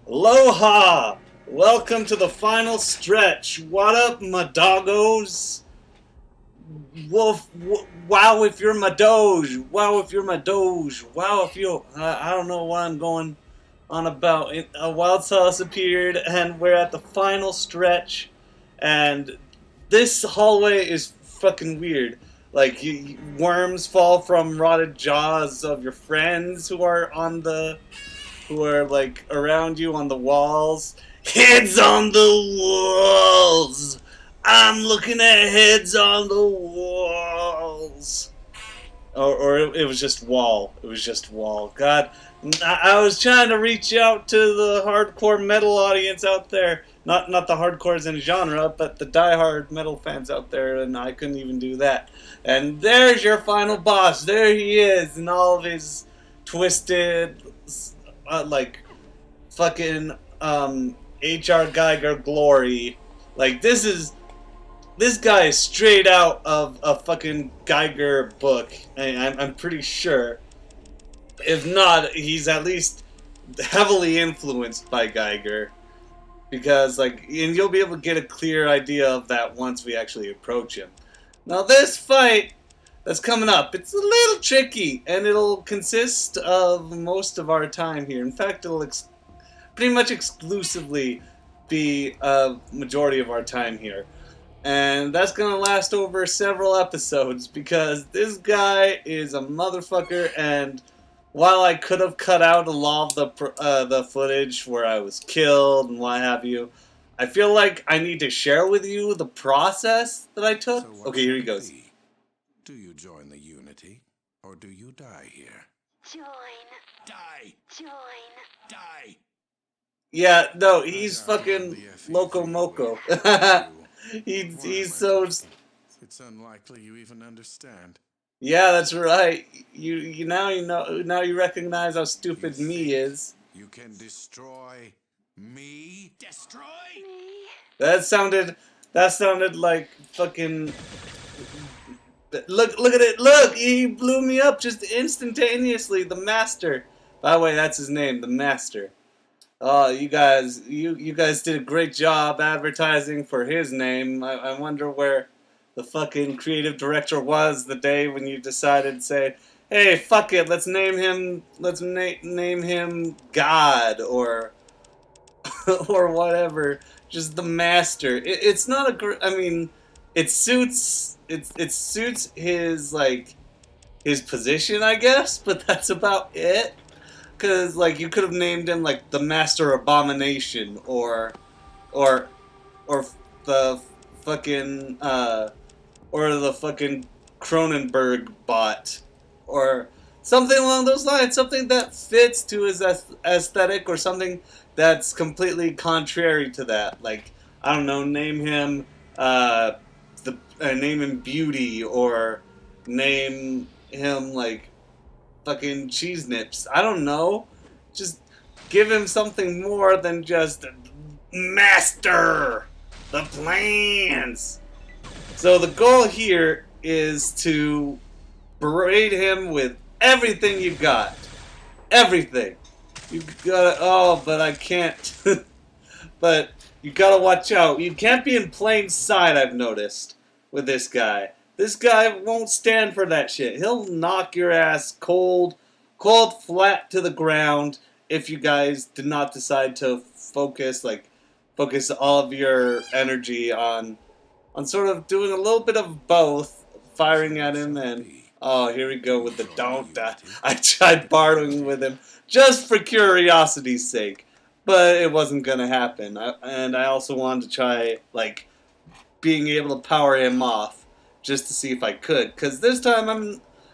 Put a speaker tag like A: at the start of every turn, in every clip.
A: Aloha! Welcome to the final stretch. What up, my doggos? Wolf, wow if you're my doge. Wow if you're my doge. Wow if you... I don't know what I'm going on about. A wild sauce appeared and we're at the final stretch. And this hallway is fucking weird. Like, worms fall from rotted jaws of your friends who are like around you on the walls. Heads on the walls. I'm looking at heads on the walls. Or it was just wall. It was just wall. God, I was trying to reach out to the hardcore metal audience out there. Not the hardcores in genre, but the diehard metal fans out there, and I couldn't even do that. And there's your final boss. There he is in all of his twisted, like, fucking H.R. Geiger glory. Like, this guy is straight out of a fucking Geiger book. I'm pretty sure. If not, he's at least heavily influenced by Geiger. Because, like, and you'll be able to get a clear idea of that once we actually approach him. Now, this fight that's coming up, it's a little tricky, and it'll consist of most of our time here. In fact, it'll pretty much exclusively be a majority of our time here. And that's gonna last over several episodes, because this guy is a motherfucker, and while I could have cut out a lot of the footage where I was killed and what have you, I feel like I need to share with you the process that I took.
B: So
A: okay, here he goes.
B: Do you join the Unity, or do you die here?
C: Join.
B: Die!
C: Join.
B: Die!
A: Yeah, no, he's fucking Loco Moco. he's so...
B: It's unlikely you even understand.
A: Yeah, that's right. Now you recognize how stupid me is.
B: You can destroy me? Destroy?
C: Me.
A: That sounded like fucking... Look at it, look! He blew me up just instantaneously, the Master. By the way, that's his name, the Master. Oh, you guys did a great job advertising for his name. I wonder where the fucking creative director was the day when you decided to say, hey, fuck it, let's name him God, or or whatever. Just the Master. It's not a I mean, it suits his, like, his position, I guess, but that's about it. Cause, like, you could have named him, like, the Master Abomination, or the fucking Cronenberg bot, or something along those lines, something that fits to his aesthetic, or something that's completely contrary to that. Like, I don't know, name him Beauty, or name him, like, fucking Cheese Nips. I don't know. Just give him something more than just Master the plans. So the goal here is to berate him with everything you got. Everything. You gotta... Oh, but I can't. But you gotta watch out. You can't be in plain sight, I've noticed, with this guy. This guy won't stand for that shit. He'll knock your ass cold flat to the ground if you guys do not decide to focus all of your energy on sort of doing a little bit of both, firing at him, and oh, here we go with the don't. I tried bartering with him just for curiosity's sake, but it wasn't gonna happen. And I also wanted to try, like, being able to power him off, just to see if I could, because this time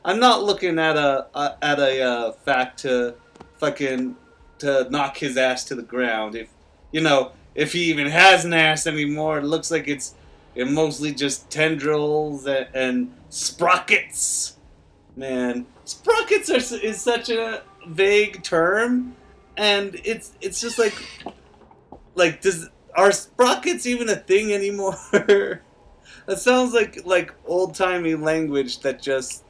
A: I'm not looking at a fact to knock his ass to the ground. If he even has an ass anymore, it looks like it's mostly just tendrils and sprockets. Man, sprockets is such a vague term, and it's just like are sprockets even a thing anymore? That sounds like old-timey language that just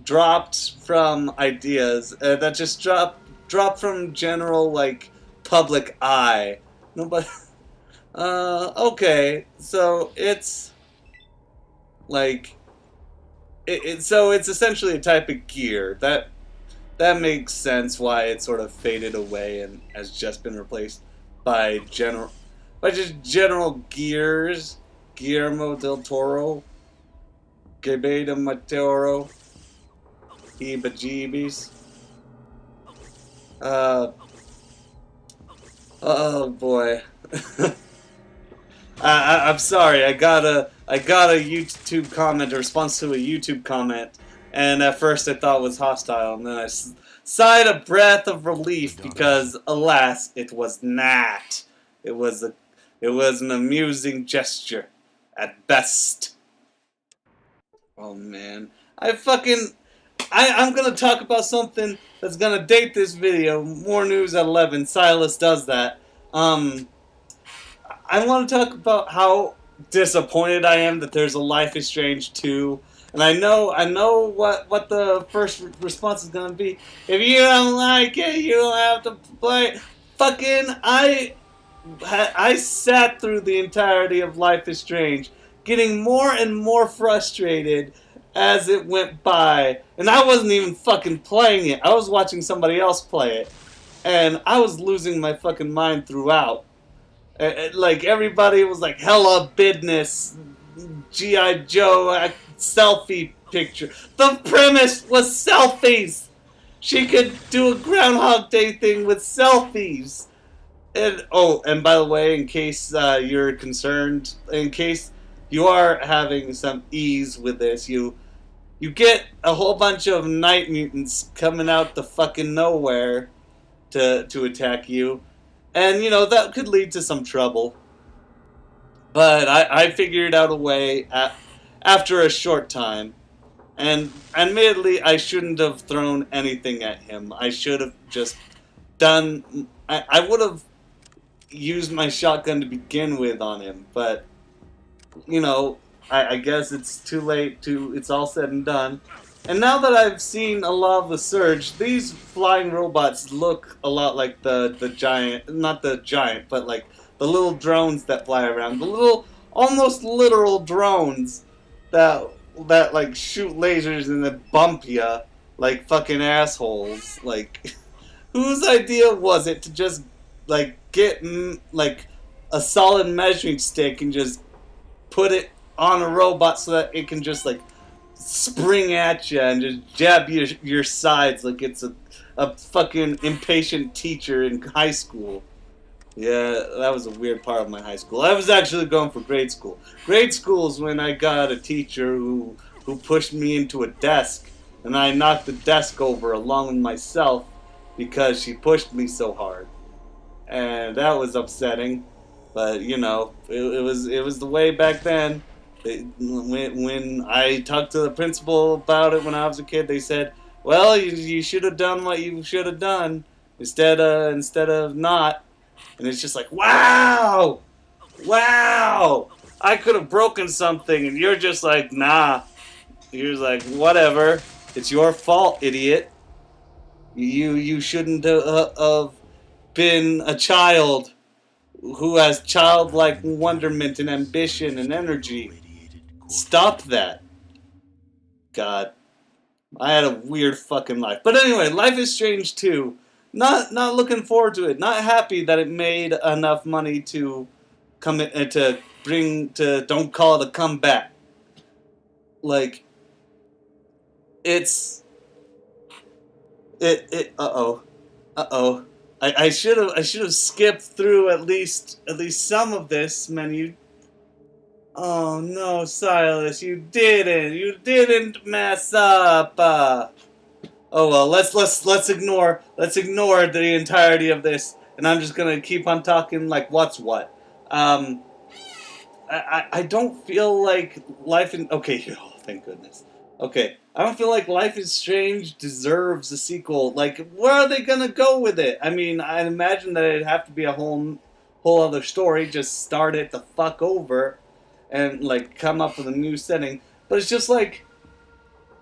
A: dropped from ideas, that just dropped dropped from general, like, public eye. Nobody... okay, so it's, like, so it's essentially a type of gear. That makes sense why it sort of faded away and has just been replaced by just general gears. Guillermo del Toro, Gebeda Matoro, Heebie-jeebies. Oh boy. I'm sorry. I got a YouTube comment, a response to a YouTube comment, and at first I thought it was hostile, and then I sighed a breath of relief because, alas, it was not. It was an amusing gesture, at best. Oh man, I'm gonna talk about something that's gonna date this video. More news at 11. Silas does that. I want to talk about how disappointed I am that there's a Life is Strange 2. And I know what the first response is gonna be. If you don't like it, you don't have to play. Fucking, I sat through the entirety of Life is Strange, getting more and more frustrated as it went by. And I wasn't even fucking playing it. I was watching somebody else play it. And I was losing my fucking mind throughout. Like, everybody was like, hella business, G.I. Joe, selfie picture. The premise was selfies! She could do a Groundhog Day thing with selfies! And, oh, and by the way, in case you're concerned, in case you are having some ease with this, you get a whole bunch of night mutants coming out the fucking nowhere to attack you. And, you know, that could lead to some trouble. But I figured out a way after a short time. And admittedly, I shouldn't have thrown anything at him. I should have just done... I would have used my shotgun to begin with on him. But, you know, I guess it's too late to... It's all said and done. And now that I've seen a lot of the Surge, these flying robots look a lot like the giant, not the giant, but like the little drones that fly around. The little, almost literal drones that like shoot lasers and then bump ya like fucking assholes. Like, whose idea was it to just like get like a solid measuring stick and just put it on a robot so that it can just like spring at you and just jab your sides like it's a fucking impatient teacher in high school. Yeah, that was a weird part of my high school. I was actually going for grade school. Grade school is when I got a teacher who pushed me into a desk, and I knocked the desk over along with myself because she pushed me so hard. And that was upsetting, but you know, it was the way back then. When I talked to the principal about it when I was a kid, they said, well, you should have done what you should have done instead of not. And it's just like, wow, I could have broken something, and you're just like, nah. You're just like, whatever, it's your fault, idiot. You shouldn't have been a child who has childlike wonderment and ambition and energy. Stop that. God. I had a weird fucking life. But anyway, Life is Strange 2. Not looking forward to it. Not happy that it made enough money to come in, to don't call it a comeback. Like, it's uh-oh. I should have skipped through at least some of this menu. Oh no, Silas, you didn't mess up. Oh well, let's ignore the entirety of this, and I'm just gonna keep on talking like what's what. I don't feel like okay, oh thank goodness. Okay, I don't feel like Life is Strange deserves a sequel. Like, where are they gonna go with it? I mean, I imagine that it'd have to be a whole other story. Just start it the fuck over, and like come up with a new setting. But it's just like,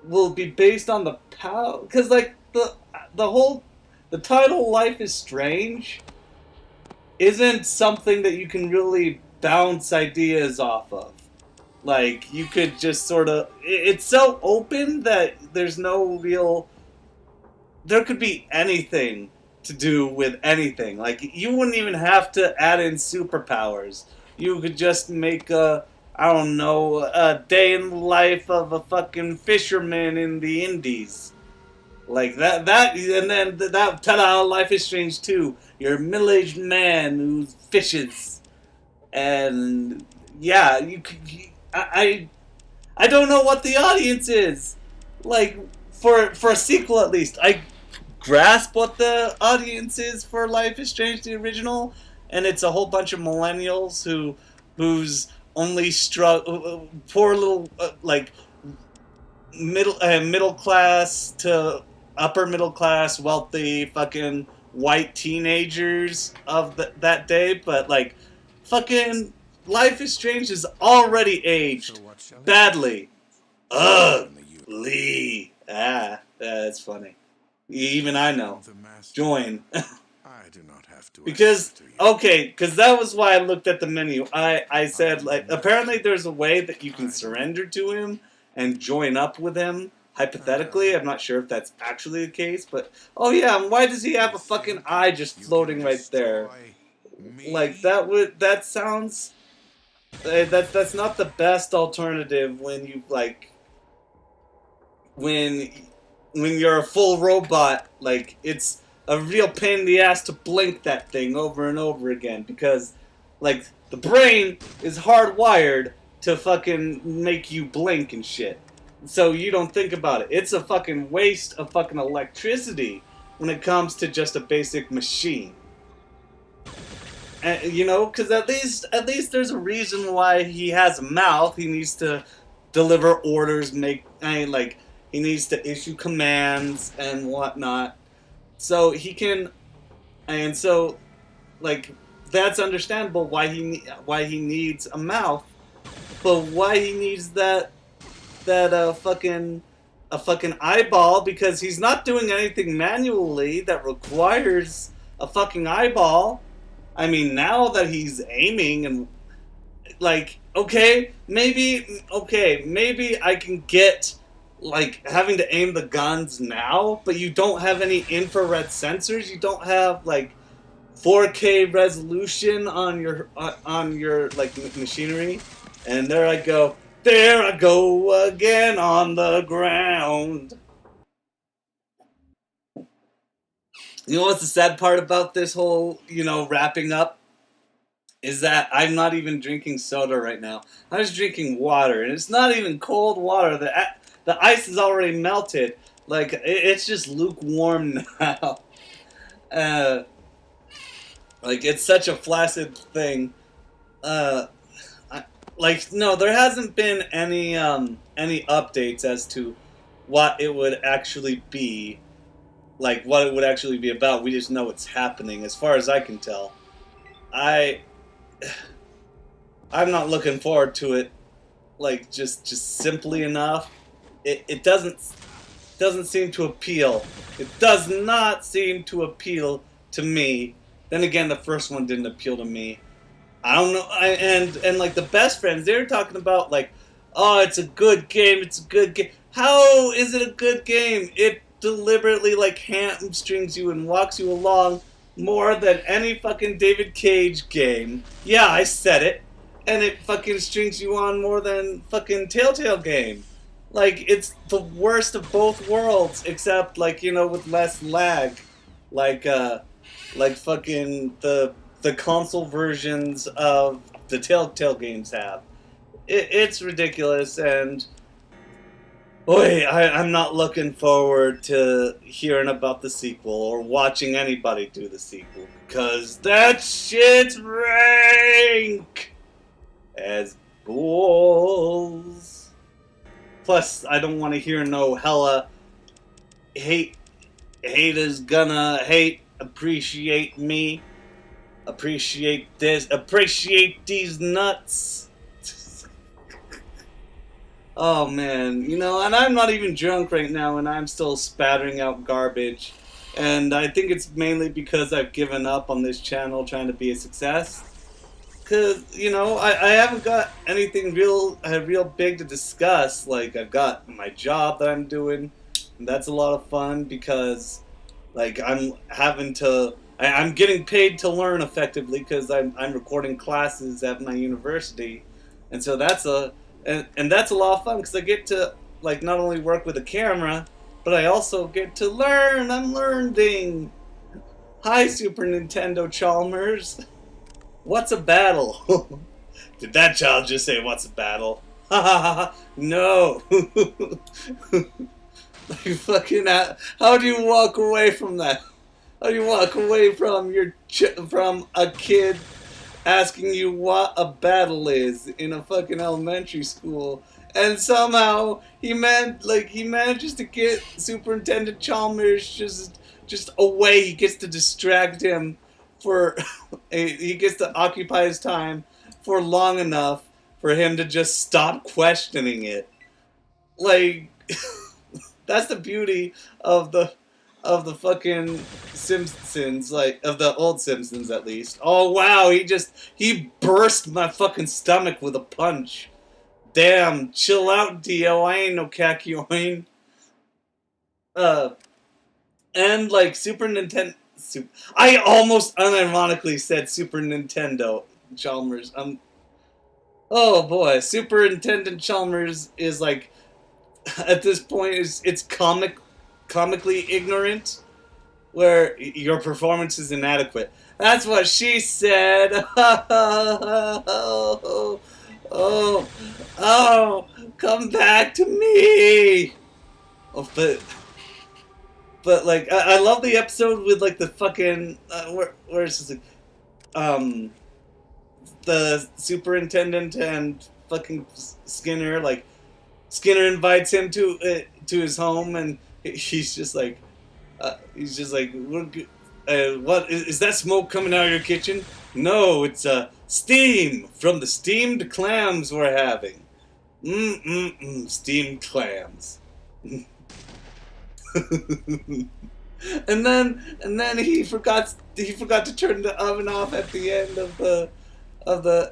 A: will it be based on the power? Because like the whole the title Life is Strange isn't something that you can really bounce ideas off of. Like, you could just sort of... It's so open that there's no real... There could be anything to do with anything. Like, you wouldn't even have to add in superpowers. You could just make I don't know, a day in the life of a fucking fisherman in the Indies. Like that, and then that, ta-da, Life is Strange 2. You're a middle-aged man who fishes. And, yeah, I don't know what the audience is. Like, for a sequel at least. I grasp what the audience is for Life is Strange, the original, and it's a whole bunch of millennials whose only poor little like middle class to upper middle class wealthy fucking white teenagers of that day, but like fucking Life is Strange is already aged badly. Ugly. That's funny. Even I know. Join.
B: I do not have to.
A: Because that was why I looked at the menu. I said, like, apparently there's a way that you can surrender to him and join up with him, hypothetically. I'm not sure if that's actually the case, but, oh yeah, and why does he have a fucking eye just floating right there? Like, that sounds, that's not the best alternative when you, like, when you're a full robot. Like, it's a real pain in the ass to blink that thing over and over again, because, like, the brain is hardwired to fucking make you blink and shit. So you don't think about it. It's a fucking waste of fucking electricity when it comes to just a basic machine. And, you know, because at least there's a reason why he has a mouth. He needs to deliver orders, he needs to issue commands and whatnot. So he can, and so, like, that's understandable why he needs a mouth, but why he needs that fucking eyeball, because he's not doing anything manually that requires a fucking eyeball. I mean, now that he's aiming and, like, maybe I can get, like, having to aim the guns now, but you don't have any infrared sensors. You don't have, like, 4K resolution on your like machinery. And there I go again on the ground. You know what's the sad part about this whole, wrapping up? Is that I'm not even drinking soda right now. I'm just drinking water, and it's not even cold water. The ice is already melted. Like, it's just lukewarm now. Like, it's such a flaccid thing. No, there hasn't been any updates as to what it would actually be. Like, what it would actually be about. We just know it's happening, as far as I can tell. I'm not looking forward to it. Like, just simply enough. It doesn't seem to appeal. It does not seem to appeal to me. Then again, the first one didn't appeal to me. I don't know. And like, the best friends, they were talking about, like, oh, it's a good game. It's a good game. How is it a good game? It deliberately, like, hamstrings you and walks you along more than any fucking David Cage game. Yeah, I said it. And it fucking strings you on more than fucking Telltale game. Like, it's the worst of both worlds, except, like, with less lag. Like fucking the console versions of the Telltale games have. It's ridiculous, and boy, I'm not looking forward to hearing about the sequel or watching anybody do the sequel, because that shit's rank as balls. Plus, I don't want to hear no hella haters gonna hate, appreciate me, appreciate this, appreciate these nuts. Oh man, and I'm not even drunk right now, and I'm still spattering out garbage And I think it's mainly because I've given up on this channel trying to be a success. Cause I haven't got anything real big to discuss. Like I've got my job that I'm doing, and that's a lot of fun because like I'm getting paid to learn effectively because I'm recording classes at my university, and so and that's a lot of fun because I get to like not only work with a camera, but I also get to learn. I'm learning. Hi, Super Nintendo Chalmers. What's a battle? Did that child just say, what's a battle? Ha ha ha! No! Like, fucking, how do you walk away from that? How do you walk away from from a kid asking you what a battle is in a fucking elementary school? And somehow he manages to get Superintendent Chalmers just away. He gets to distract him he gets to occupy his time for long enough for him to just stop questioning it. Like that's the beauty of the fucking Simpsons, like of the old Simpsons at least. Oh wow, he burst my fucking stomach with a punch. Damn, chill out, Dio. I ain't no kakyoin. And like Super Nintendo. I almost unironically said Super Nintendo Chalmers. Oh boy, Superintendent Chalmers is like at this point it's comically ignorant, where your performance is inadequate. That's what she said. Oh, come back to me. Oh, but like I love the episode with like the fucking where's this, the superintendent and fucking Skinner. Like Skinner invites him to his home, and he's just like what is that smoke coming out of your kitchen? No, it's steam from the steamed clams we're having. Steamed clams. and then he forgot to turn the oven off at the end of the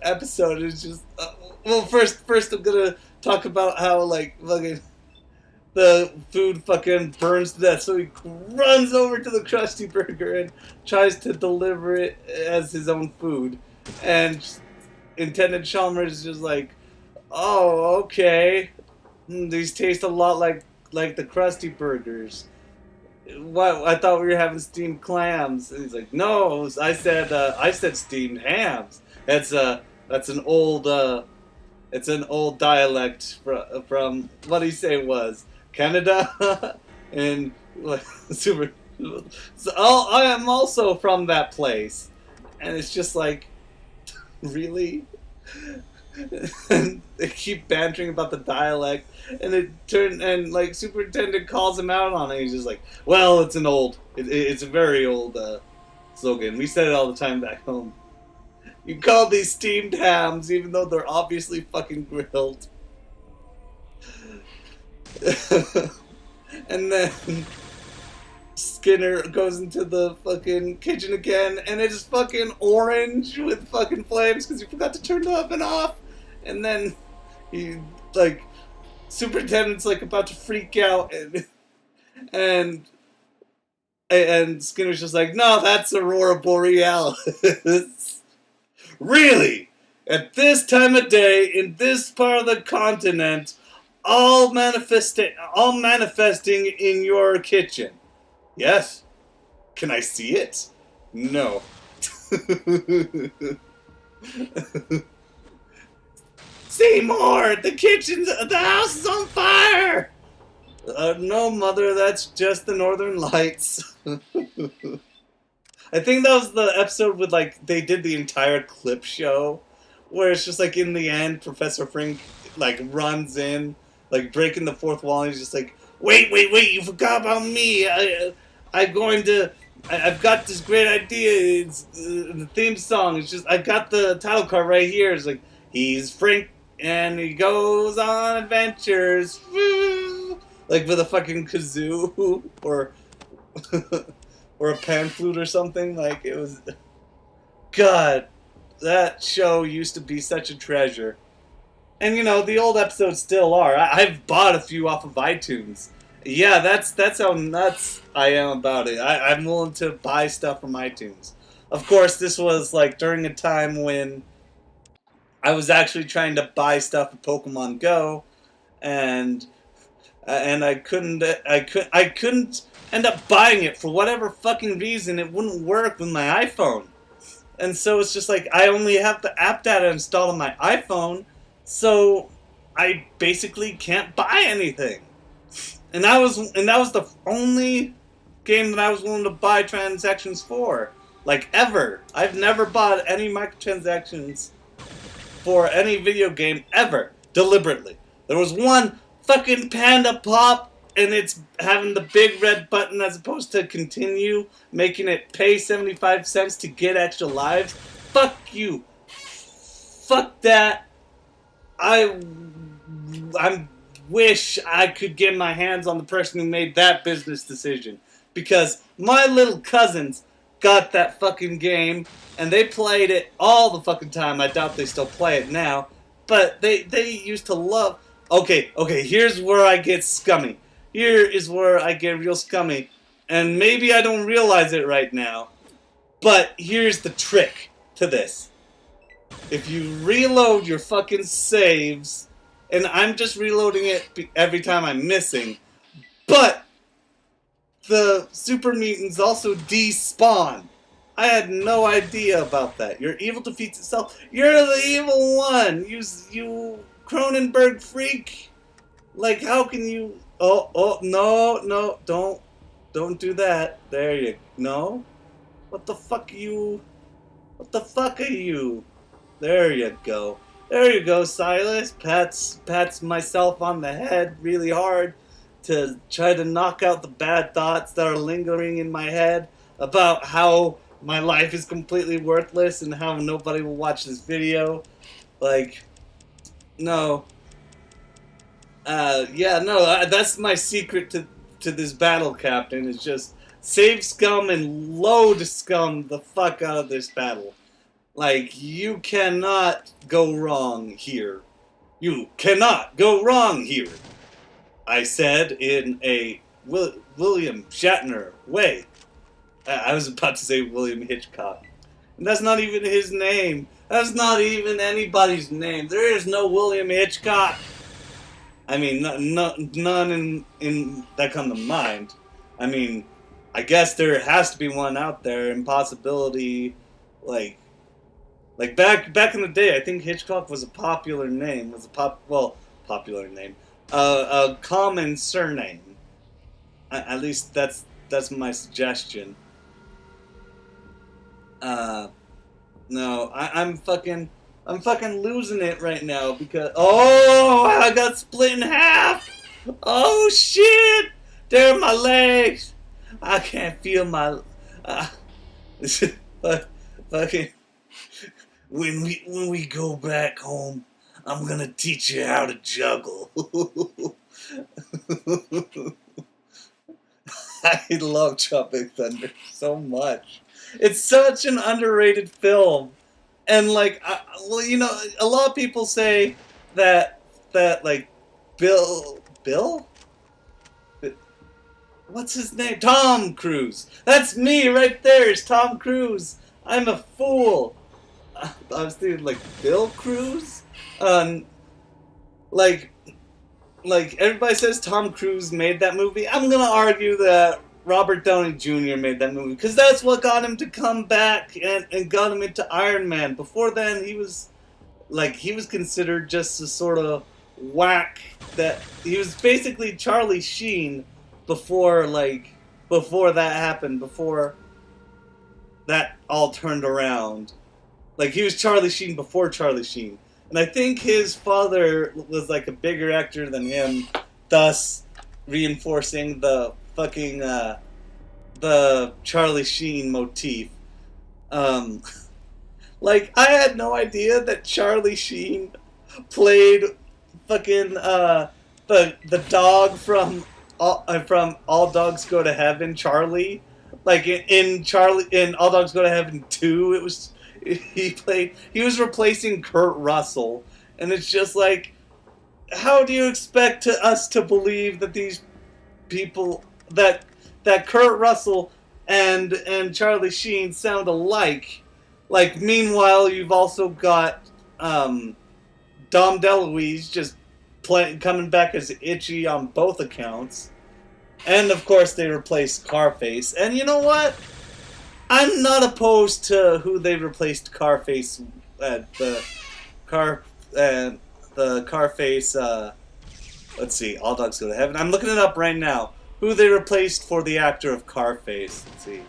A: episode. It's just well, first I'm gonna talk about how like fucking the food fucking burns to death, so he runs over to the Krusty Burger and tries to deliver it as his own food, and Intendant Chalmers is just like, oh okay, these taste a lot like the Krusty Burgers. What? I thought we were having steamed clams. And he's like, no, I said steamed hams. That's an old dialect from what did he say it was Canada, and super. So I am also from that place, and it's just like, really. And they keep bantering about the dialect, and like Superintendent calls him out on it. He's just like, well, it's a very old slogan. We said it all the time back home. You call these steamed hams even though they're obviously fucking grilled. And then Skinner goes into the fucking kitchen again, and it's fucking orange with fucking flames because he forgot to turn the oven off. And then he like Superintendent's like about to freak out, and Skinner's just like, no, that's Aurora Borealis. Really? At this time of day, in this part of the continent, all manifesting in your kitchen. Yes. Can I see it? No. Seymour, the house is on fire! No, Mother, that's just the Northern Lights. I think that was the episode with, like, they did the entire clip show, where it's just, like, in the end, Professor Frink, like, runs in, like, breaking the fourth wall, and he's just like, wait, you forgot about me. I've got this great idea. It's the theme song. It's just, I got the title card right here. It's like, he's Frink, and he goes on adventures. Like with a fucking kazoo, or or a pan flute or something. Like, it was... God, that show used to be such a treasure. And, you know, the old episodes still are. I've bought a few off of iTunes. Yeah, that's how nuts I am about it. I'm willing to buy stuff from iTunes. Of course, this was, like, during a time when I was actually trying to buy stuff for Pokemon Go, and I couldn't end up buying it for whatever fucking reason. It wouldn't work with my iPhone. And so it's just like, I only have the app data installed on my iPhone, so I basically can't buy anything. And that was the only game that I was willing to buy transactions for. Like, ever. I've never bought any microtransactions for any video game ever, deliberately. There was one fucking Panda Pop, and it's having the big red button as opposed to continue, making it pay 75 cents to get extra lives. Fuck you. Fuck that. I wish I could get my hands on the person who made that business decision. Because my little cousins got that fucking game, and they played it all the fucking time. I doubt they still play it now. But they used to love... Okay, here's where I get scummy. Here is where I get real scummy. And maybe I don't realize it right now. But here's the trick to this. If you reload your fucking saves, and I'm just reloading it every time I'm missing, but the super mutants also despawn. I had no idea about that. Your evil defeats itself. You're the evil one. You Cronenberg freak. Like, how can you... Oh, no, don't do that. There you... No? What the fuck are you... What the fuck are you? There you go. There you go, Silas. Pats myself on the head really hard to try to knock out the bad thoughts that are lingering in my head about how my life is completely worthless and how nobody will watch this video. Like, no. That's my secret to this battle, Captain, is just save scum and load scum the fuck out of this battle. Like, you cannot go wrong here. You cannot go wrong here. I said in a William Shatner way. I was about to say William Hitchcock. And that's not even his name. That's not even anybody's name. There is no William Hitchcock. I mean, none in that come to mind. I mean, I guess there has to be one out there. Impossibility, like back in the day, I think Hitchcock was a popular name. Popular name. A common surname. At least that's my suggestion. No, I'm fucking losing it right now because... Oh, I got split in half! Oh, shit! There are my legs! I can't feel my... fucking... When we go back home, I'm gonna teach you how to juggle. I love Tropic Thunder so much. It's such an underrated film. And, like, a lot of people say that like, Bill? What's his name? Tom Cruise. That's me right there, is Tom Cruise. I'm a fool. I was thinking, like, Bill Cruise? Like, everybody says Tom Cruise made that movie. I'm gonna argue that Robert Downey Jr. made that movie, because that's what got him to come back and got him into Iron Man. Before then, he was considered just a sort of whack, that he was basically Charlie Sheen before that happened, before that all turned around. Like, he was Charlie Sheen before Charlie Sheen. And I think his father was, like, a bigger actor than him, thus reinforcing the fucking, the Charlie Sheen motif. Like, I had no idea that Charlie Sheen played fucking, the dog from All Dogs Go to Heaven, Charlie. Like in All Dogs Go to Heaven 2, he was replacing Kurt Russell, and it's just like, how do you expect us to believe that these people that Kurt Russell and Charlie Sheen sound alike? Like, meanwhile, you've also got Dom DeLuise just coming back as Itchy on both accounts. And, of course, they replaced Carface. And you know what? I'm not opposed to who they replaced Carface at the Carface, let's see, All Dogs Go to Heaven. I'm looking it up right now. Who they replaced for the actor of Carface. Let's see.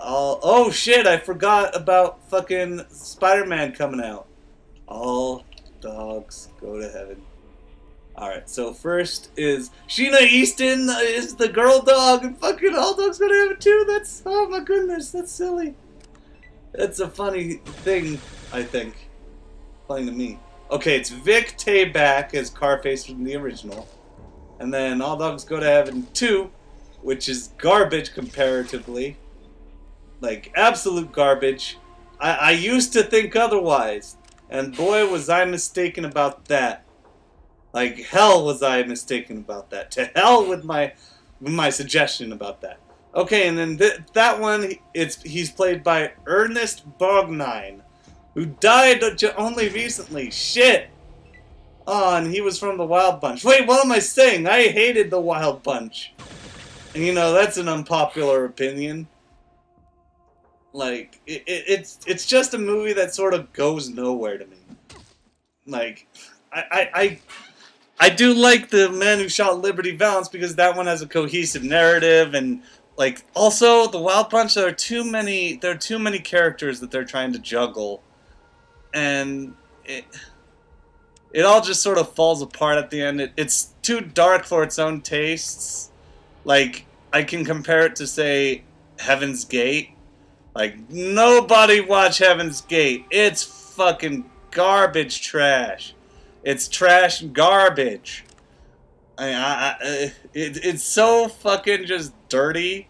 A: Oh shit, I forgot about fucking Spider-Man coming out. All Dogs Go to Heaven. Alright, so first is Sheena Easton is the girl dog and fucking All Dogs Go to Heaven too. That's, oh my goodness, that's silly. That's a funny thing, I think. Funny to me. Okay, it's Vic Tayback as Carface from the original. And then All Dogs Go to Heaven 2, which is garbage comparatively. Like, absolute garbage. I used to think otherwise. And boy, was I mistaken about that. Like, hell was I mistaken about that. To hell with my suggestion about that. Okay, and then that one, he's played by Ernest Borgnine, who died only recently. Shit! Oh, and he was from the Wild Bunch. Wait, what am I saying? I hated the Wild Bunch. And you know, that's an unpopular opinion. Like, it's just a movie that sort of goes nowhere to me. Like, I do like The Man Who Shot Liberty Valance because that one has a cohesive narrative, and like, also the Wild Bunch, there are too many characters that they're trying to juggle, and it all just sort of falls apart at the end. It's too dark for its own tastes. Like, I can compare it to, say, Heaven's Gate. Like, nobody watch Heaven's Gate. It's fucking garbage trash. It's trash garbage. It's so fucking just dirty.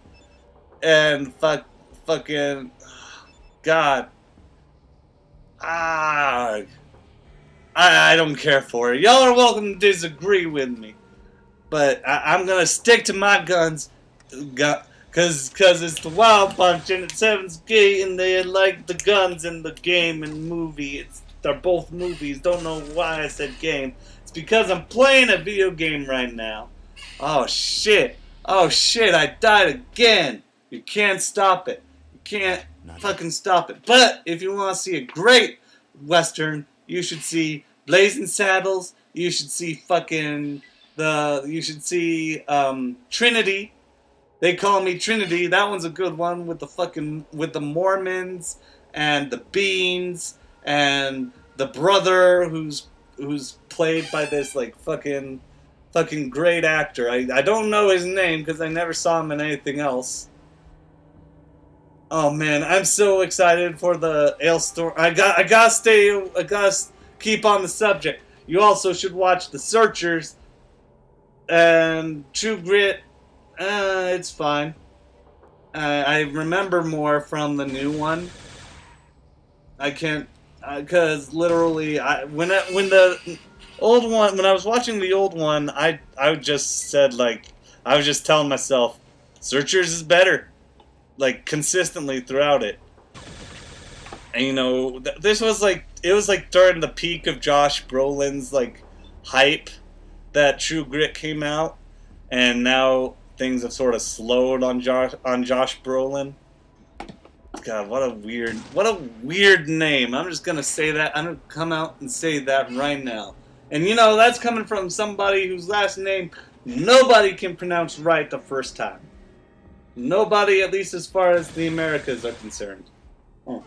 A: And fucking... God. I don't care for it. Y'all are welcome to disagree with me. But I'm gonna stick to my guns. Cause it's the Wild Bunch and it's Heaven's Gate and they like the guns in the game and movie. They're both movies. Don't know why I said game. It's because I'm playing a video game right now. Oh shit. Oh shit, I died again. You can't stop it. You can't fucking stop it. But if you want to see a great Western, you should see Blazing Saddles. You should see fucking Trinity. They Call Me Trinity. That one's a good one with the Mormons and the Beans and the brother who's played by this like fucking great actor. I don't know his name because I never saw him in anything else. Oh man, I'm so excited for the Ailstorm. I gotta keep on the subject. You also should watch The Searchers and True Grit. It's fine. I remember more from the new one. I can't, cause literally, when I was watching the old one, I just said like, I was just telling myself, Searchers is better, like consistently throughout it. And you know, this was like, it was like during the peak of Josh Brolin's like hype that True Grit came out, and now things have sort of slowed on Josh Brolin. God, what a weird name. I'm just gonna say that. I'm gonna come out and say that right now. And you know, that's coming from somebody whose last name nobody can pronounce right the first time. Nobody, at least as far as the Americas are concerned. Oh.